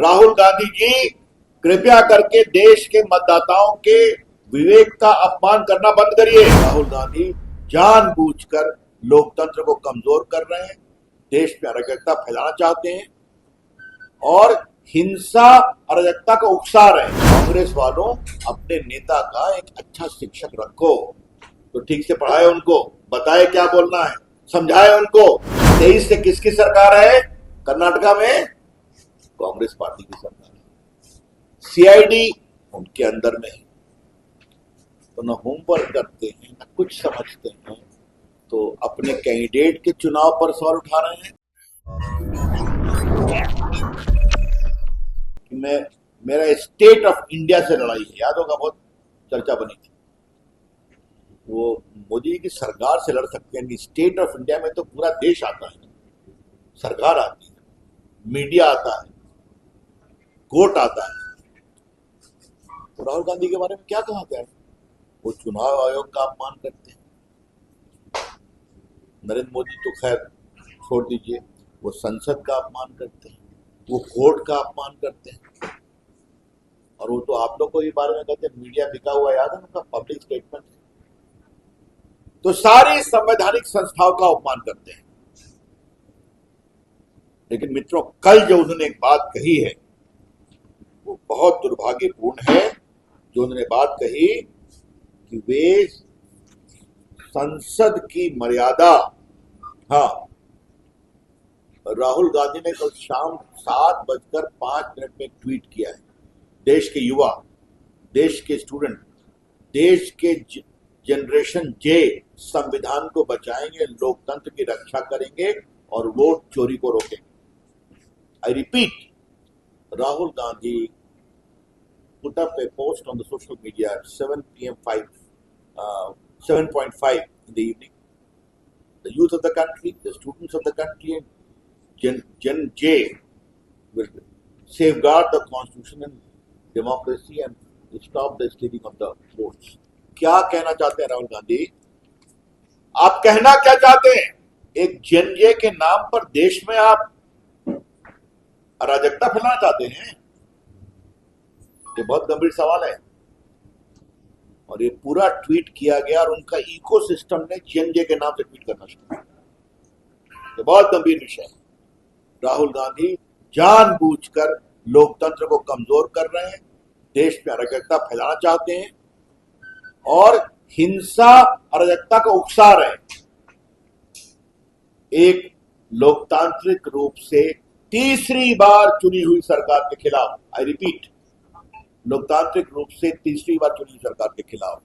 राहुल गांधी जी, कृपया करके देश के मतदाताओं के विवेक का अपमान करना बंद करिए। राहुल गांधी जानबूझकर लोकतंत्र को कमजोर कर रहे हैं, देश में अराजकता फैलाना चाहते हैं और हिंसा अराजकता को उकसा रहे हैं। कांग्रेस वालों, अपने नेता का एक अच्छा शिक्षक रखो, तो ठीक से पढ़ाए उनको, बताए क्या बोलना है, समझाए उनको। 23 से किसकी सरकार है? कर्नाटका में कांग्रेस पार्टी की सरकार है। सीआईडी उनके अंदर में है, तो न होमवर्क करते हैं न कुछ समझते हैं, तो अपने कैंडिडेट के चुनाव पर सवाल उठा रहे हैं कि मेरा स्टेट ऑफ इंडिया से लड़ाई है। याद होगा, बहुत चर्चा बनी थी। वो मोदी जी की सरकार से लड़ सकते हैं, स्टेट ऑफ इंडिया में तो पूरा देश आता है, सरकार आती है, मीडिया आता है, कोर्ट आता है। तो राहुल गांधी के बारे में क्या कहा जाए? वो चुनाव आयोग का अपमान करते हैं। नरेंद्र मोदी तो खैर छोड़ दीजिए, वो संसद का अपमान करते हैं, वो कोर्ट का अपमान करते हैं, और वो तो आप लोग को भी बारे में कहते हैं मीडिया बिका हुआ। याद है उनका पब्लिक स्टेटमेंट? तो सारी संवैधानिक संस्थाओं का अपमान करते हैं। लेकिन मित्रों, कल जो उन्होंने एक बात कही है वो बहुत दुर्भाग्यपूर्ण है। जो उन्होंने बात कही कि वे संसद की मर्यादा, हाँ, राहुल गांधी ने कल शाम 7:05 में एक ट्वीट किया है। देश के युवा, देश के स्टूडेंट, देश के जनरेशन जे संविधान को बचाएंगे, लोकतंत्र की रक्षा करेंगे और वोट चोरी को रोकेंगे। आई repeat, Rahul Gandhi put up a post on the social media at 7:05 in the evening. The youth of the country, the students of the country, and Gen J will safeguard the constitution and democracy and stop the stealing of the votes. क्या कहना चाहते हैं राहुल गांधी? आप कहना क्या चाहते हैं? एक Gen J के नाम पर देश में आप अराजकता फैलाना चाहते हैं? ये बहुत गंभीर सवाल है। और ये पूरा ट्वीट किया गया और उनका इकोसिस्टम ने जेएनजे के नाम से ट्वीट करना शुरू किया। ये बहुत गंभीर विषय है। राहुल गांधी जानबूझकर लोकतंत्र को कमजोर कर रहे हैं, देश में अराजकता फैलाना चाहते हैं और हिंसा अराजकता को उकसा रहे हैं। एक लोकतांत्रिक रूप से तीसरी बार चुनी हुई सरकार के खिलाफ, आई रिपीट, लोकतांत्रिक रूप से तीसरी बार चुनी सरकार के खिलाफ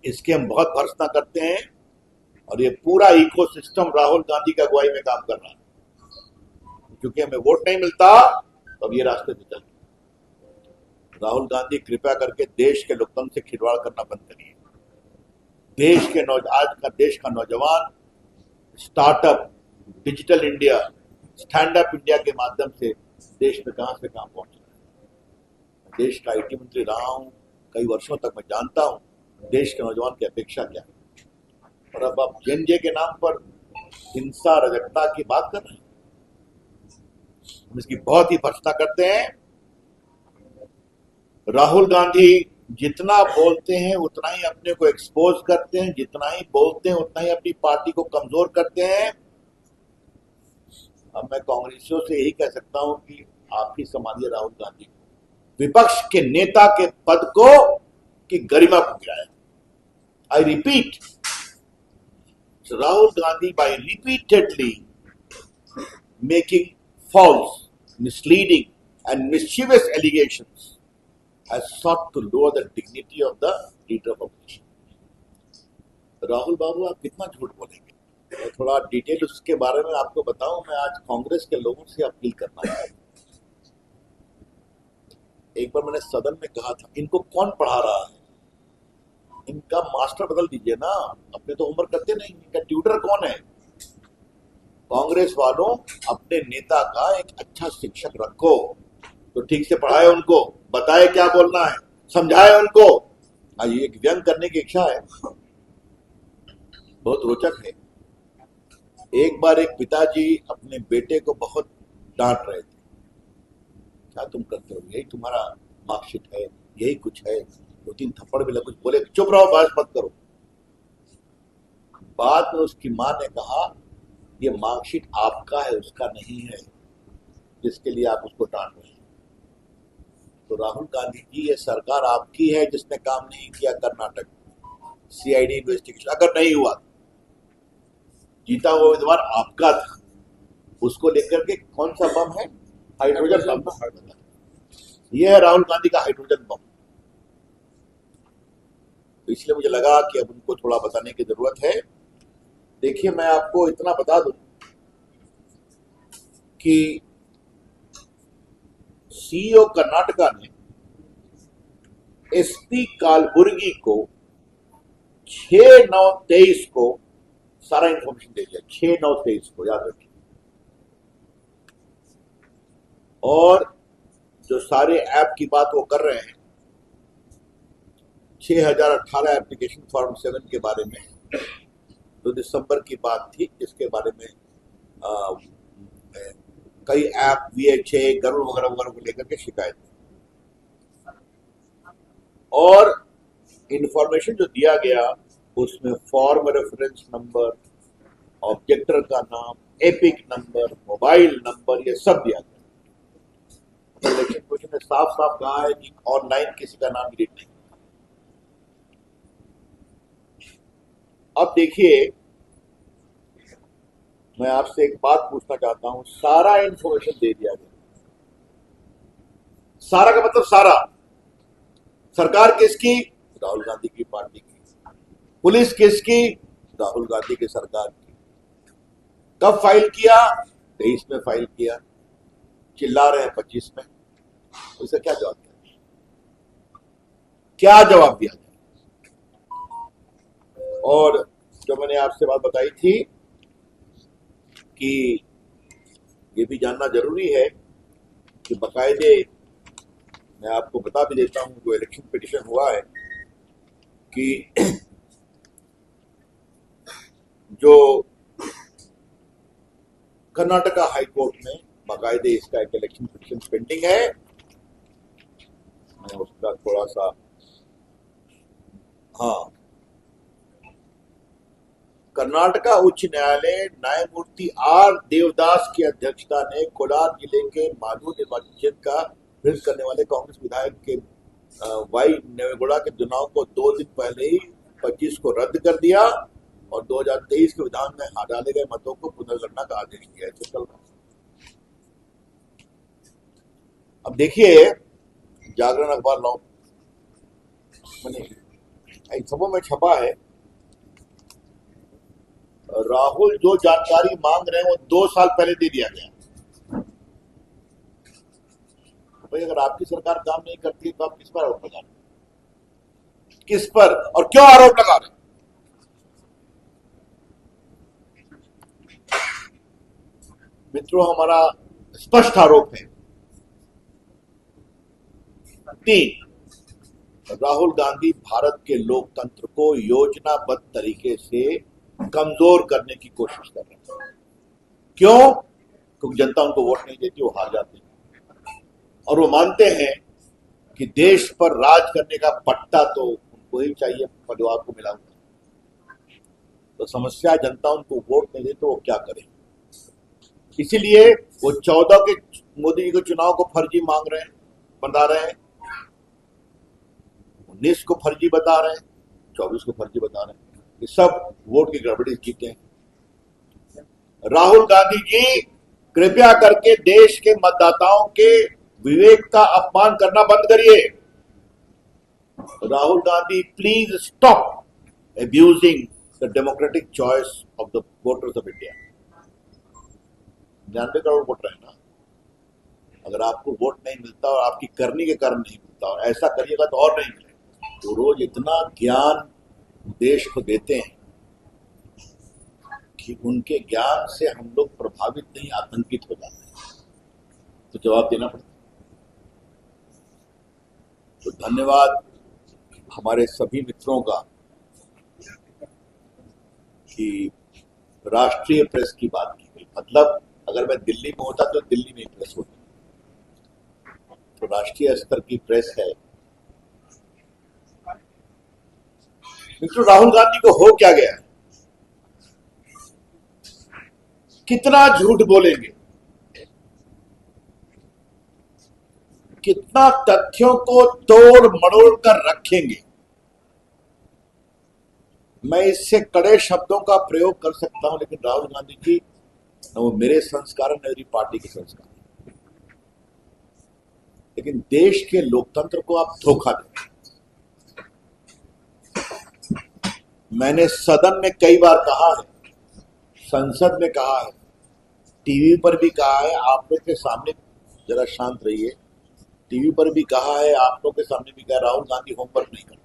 इसके हम बहुत भर्त्सना करते हैं। और ये पूरा इकोसिस्टम राहुल गांधी की अगुवाई में काम कर रहा है। क्योंकि हमें वोट नहीं मिलता तो अब ये रास्ते पे चलते। राहुल गांधी, कृपया करके देश के लोकतंत्र से खिलवाड़ करना बंद करिए। आज का देश का नौजवान startup, digital India, stand up India के माध्यम से देश में कहां से कहां पहुंच रहा है। देश का आईटी मंत्री रहा हूं कई वर्षों तक, मैं जानता हूं देश के नौजवान की अपेक्षा क्या है। और अब आप जेएनजे के नाम पर हिंसा अराजकता की बात कर रहे हैं, हम इसकी बहुत ही भर्त्सना करते हैं। राहुल गांधी जितना बोलते हैं उतना ही अपने को एक्सपोज करते हैं, जितना ही बोलते हैं उतना ही अपनी पार्टी को कमजोर करते हैं। अब मैं कांग्रेसियों से यही कह सकता हूं कि आप ही संभालिए राहुल गांधी को, विपक्ष के नेता के पद को की गरिमा को गिराया। I repeat, Rahul Gandhi by repeatedly making false, misleading and mischievous allegations has sought to lower the dignity of the leader of opposition. Rahul बाबू, आप कितना झूठ बोलेंगे? मैं थोड़ा डिटेल उसके बारे में आपको बताऊं। मैं आज कांग्रेस के लोगों से अपील करना चाहता हूं। एक बार मैंने सदन में कहा था, इनको कौन पढ़ा रहा है? इनका मास्टर बदल दीजिए ना, अपने तो होमवर्क करते नहीं। इनका ट्यूटर कौन है? कांग्रेस वालों, अपने नेता का एक अच्छा शिक्षक रखो, तो ठीक से पढ़ाए उनको, बताए क्या बोलना है, समझाए उनको। ये एक व्यंग करने की इच्छा है, बहुत रोचक है। एक बार एक पिताजी अपने बेटे को बहुत डांट रहे थे। क्या तुम करते हो, यही तुम्हारा मार्कशीट है, यही कुछ है। 2-3 थप्पड़ भी लग, कुछ बोले चुप रहो, बहस मत करो। बाद में उसकी मां ने कहा ये मार्कशीट आपका है, उसका नहीं है, जिसके लिए आप उसको डांट रहे हैं। तो राहुल गांधी जी, ये सरकार आपकी है जिसने काम नहीं किया कर्नाटक में। सीआईडी इन्वेस्टिगेशन अगर नहीं हुआ, जीता हुआ उम्मीदवार आपका था, उसको लेकर के कौन सा बम है, हाइड्रोजन बम। ये है राहुल गांधी का हाइड्रोजन बम। तो इसलिए मुझे लगा कि अब उनको थोड़ा बताने की जरूरत है। देखिए, मैं आपको इतना बता दूं कि सीईओ कर्नाटका ने एसपी कालबुर्गी को 6/9/23 को सारा इंफॉर्मेशन दे दिया। 6/9/23 को याद रखिए। और जो सारे ऐप की बात वो कर रहे हैं, 6018 एप्लीकेशन फॉर्म 7 के बारे में तो दिसंबर की बात थी, जिसके बारे में कई ऐप VHA गरुड़ वगैरह वगैरह को लेकर के शिकायत थी। और इंफॉर्मेशन जो दिया गया उसमें फॉर्म रेफरेंस नंबर, ऑब्जेक्टर का नाम, एपिक नंबर, मोबाइल नंबर, ये सब दिया गया। इलेक्शन कमीशन ने साफ साफ कहा है कि ऑनलाइन किसी का नाम डिलीट नहीं। अब देखिए, मैं आपसे एक बात पूछना चाहता हूं। सारा इंफॉर्मेशन दे दिया गया। सारा का मतलब सारा। सरकार किसकी? राहुल गांधी की पार्टी की। पुलिस किसकी? राहुल गांधी की सरकार की। कब फाइल किया? 23 में फाइल किया। चिल्ला रहे हैं 25 में। उसे क्या जवाब दिया? क्या जवाब दिया जाए? और जो मैंने आपसे बात बताई थी कि ये भी जानना जरूरी है कि बाकायदे, मैं आपको बता भी देता हूं, जो इलेक्शन पिटीशन हुआ है कि जो कर्नाटका हाई कोर्ट में बाकायदे इसका एक इलेक्शन पिटीशन पेंडिंग है। मैं उसका थोड़ा सा, हाँ, कर्नाटका उच्च न्यायालय न्यायमूर्ति आर देवदास की अध्यक्षता ने कोलार जिले के मालूर निर्वाचन क्षेत्र का विरोध करने वाले कांग्रेस विधायक के वाई नेवेगौड़ा के चुनाव को 2 दिन पहले ही 25 को रद्द कर दिया और 2023 के विधान में डाले गए मतों को पुनर्गणना का आदेश दिया है। चल रहा। अब देखिए, जागरण अखबार लॉ मैंने इन सबों में छपा है, राहुल जो जानकारी मांग रहे हैं वो 2 साल पहले दे दिया गया। भाई, अगर आपकी सरकार काम नहीं करती तो आप किस पर आरोप लगा रहे हैं? किस पर और क्यों आरोप लगा रहे हैं? मित्रों, हमारा स्पष्ट आरोप है। 3, राहुल गांधी भारत के लोकतंत्र को योजनाबद्ध तरीके से कमजोर करने की कोशिश कर रहे हैं। क्यों? क्योंकि जनता उनको वोट नहीं देती, वो हार जाते हैं। और वो मानते हैं कि देश पर राज करने का पट्टा तो उनको ही चाहिए, परिवार को मिला हुआ। तो समस्या, जनता उनको वोट नहीं देती तो वो क्या करें। इसीलिए वो 14 के मोदी जी के चुनाव को फर्जी मांग रहे हैं, बता रहे हैं। 19 को फर्जी बता रहे हैं, 24 को फर्जी बता रहे हैं। ये सब वोट की गड़बड़ी जीते हैं। राहुल गांधी जी, कृपया करके देश के मतदाताओं के विवेक का अपमान करना बंद करिए। Rahul Gandhi, please stop abusing the democratic choice of the voters of India। 99 crore voter है ना। अगर आपको वोट नहीं मिलता और आपकी करनी के कारण नहीं मिलता, और ऐसा करिएगा तो और नहीं मिलेगा। तो रोज इतना ज्ञान देश को देते हैं कि उनके ज्ञान से हम लोग प्रभावित नहीं, आतंकित हो जाते हैं। तो जवाब देना पड़ता है। तो धन्यवाद हमारे सभी मित्रों का कि राष्ट्रीय प्रेस की बात की गई। मतलब अगर मैं दिल्ली में होता तो दिल्ली में प्रेस होती, तो राष्ट्रीय स्तर की प्रेस है। मिस्टर राहुल गांधी को हो क्या गया? कितना झूठ बोलेंगे, कितना तथ्यों को तोड़ मरोड़ कर रखेंगे। मैं इससे कड़े शब्दों का प्रयोग कर सकता हूं, लेकिन राहुल गांधी जी न वो मेरे संस्कार, न मेरी पार्टी के संस्कार, लेकिन देश के लोकतंत्र को आप धोखा दें। मैंने सदन में कई बार कहा है, संसद में कहा है, टीवी पर भी कहा है, आप लोग के सामने, जरा शांत रहिए, टीवी पर भी कहा है, आप लोग के सामने भी कहा, राहुल गांधी होमवर्क नहीं करते।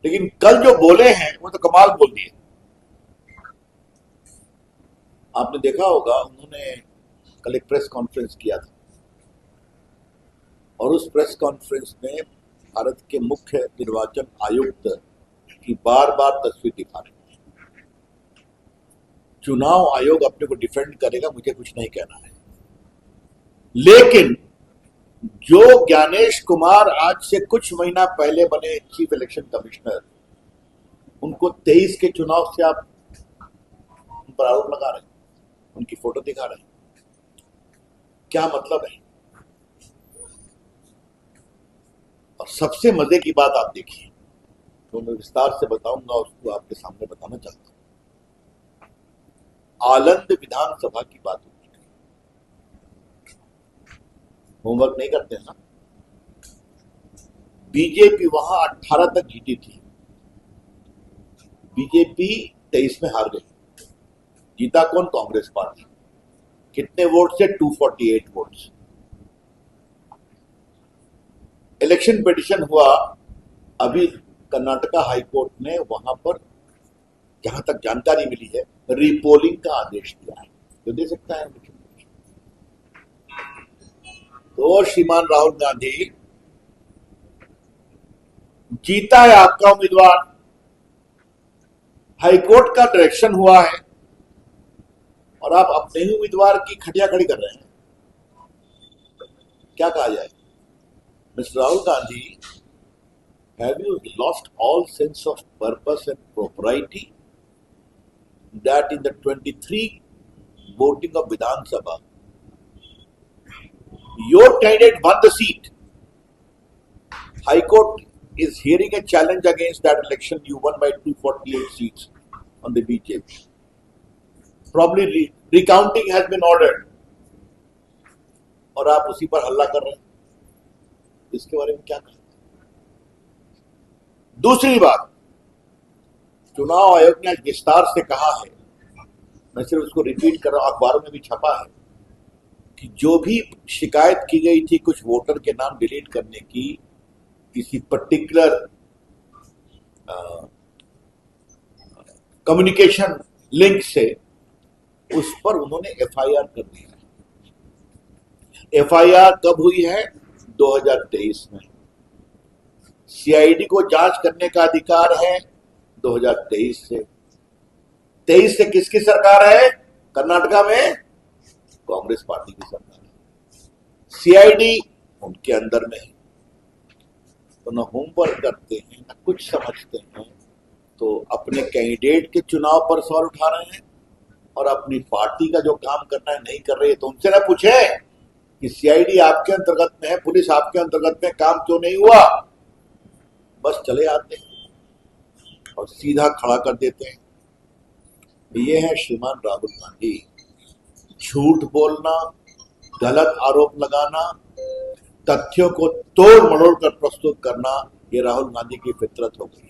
लेकिन कल जो बोले हैं वो तो कमाल बोल दिए। आपने देखा होगा, उन्होंने कल एक प्रेस कॉन्फ्रेंस किया था और उस प्रेस कॉन्फ्रेंस में भारत के मुख्य निर्वाचन आयुक्त की बार बार तस्वीर दिखा रहे। चुनाव आयोग अपने को डिफेंड करेगा, मुझे कुछ नहीं कहना है, लेकिन जो ज्ञानेश कुमार आज से कुछ महीना पहले बने चीफ इलेक्शन कमिश्नर, उनको 23 के चुनाव से आप उन पर आरोप लगा रहे हैं, उनकी फोटो दिखा रहे हैं, क्या मतलब है? और सबसे मजे की बात आप देखिए, तो मैं विस्तार से बताऊंगा, उसको आपके सामने बताना चाहता हूं। आलंद विधानसभा की बात होती है, होमवर्क नहीं करते हैं ना। बीजेपी वहां 18 तक जीती थी, बीजेपी 23 में हार गई। जीता कौन? कांग्रेस पार्टी। कितने वोट से? 248 वोट्स। इलेक्शन पिटीशन हुआ, अभी कर्नाटका हाईकोर्ट ने वहां पर, जहां तक जानकारी मिली है, रीपोलिंग का आदेश दिया है, तो दे सकता है। तो श्रीमान राहुल गांधी, जीता है आपका उम्मीदवार, हाईकोर्ट का डायरेक्शन हुआ है और आप अपने ही उम्मीदवार की खटिया खड़ी कर रहे हैं। क्या कहा जाए? Mister Rahul Gandhi, have you lost all sense of purpose and propriety that in the 23 voting of Vidhan Sabha, your candidate won the seat. High Court is hearing a challenge against that election. You won by 248 seats on the BJP. Probably recounting has been ordered. और आप उसी पर हल्ला कर रहे हैं, इसके बारे में क्या कहें? दूसरी बात, चुनाव आयोग ने विस्तार से कहा है, मैं सिर्फ उसको रिपीट कर रहा हूं, अखबारों में भी छपा है, कि जो भी शिकायत की गई थी कुछ वोटर के नाम डिलीट करने की, किसी पर्टिकुलर कम्युनिकेशन लिंक से, उस पर उन्होंने एफआईआर कर दी है। एफआईआर कब हुई है? 2023 में। सीआईडी को जांच करने का अधिकार है 2023 से। 23 से किसकी सरकार है? कर्नाटका में कांग्रेस पार्टी की सरकार है। सीआईडी उनके अंदर में है, तो न होमवर्क करते हैं, न कुछ समझते हैं, तो अपने कैंडिडेट के चुनाव पर सवाल उठा रहे हैं और अपनी पार्टी का जो काम करना है नहीं कर रही है। तो उनसे ना पूछे कि सीआईडी आपके अंतर्गत में है, पुलिस आपके अंतर्गत में, काम क्यों नहीं हुआ? बस चले आते हैं और सीधा खड़ा कर देते हैं। ये है श्रीमान राहुल गांधी। झूठ बोलना, गलत आरोप लगाना, तथ्यों को तोड़ मरोड़ कर प्रस्तुत करना, ये राहुल गांधी की फितरत हो गई है।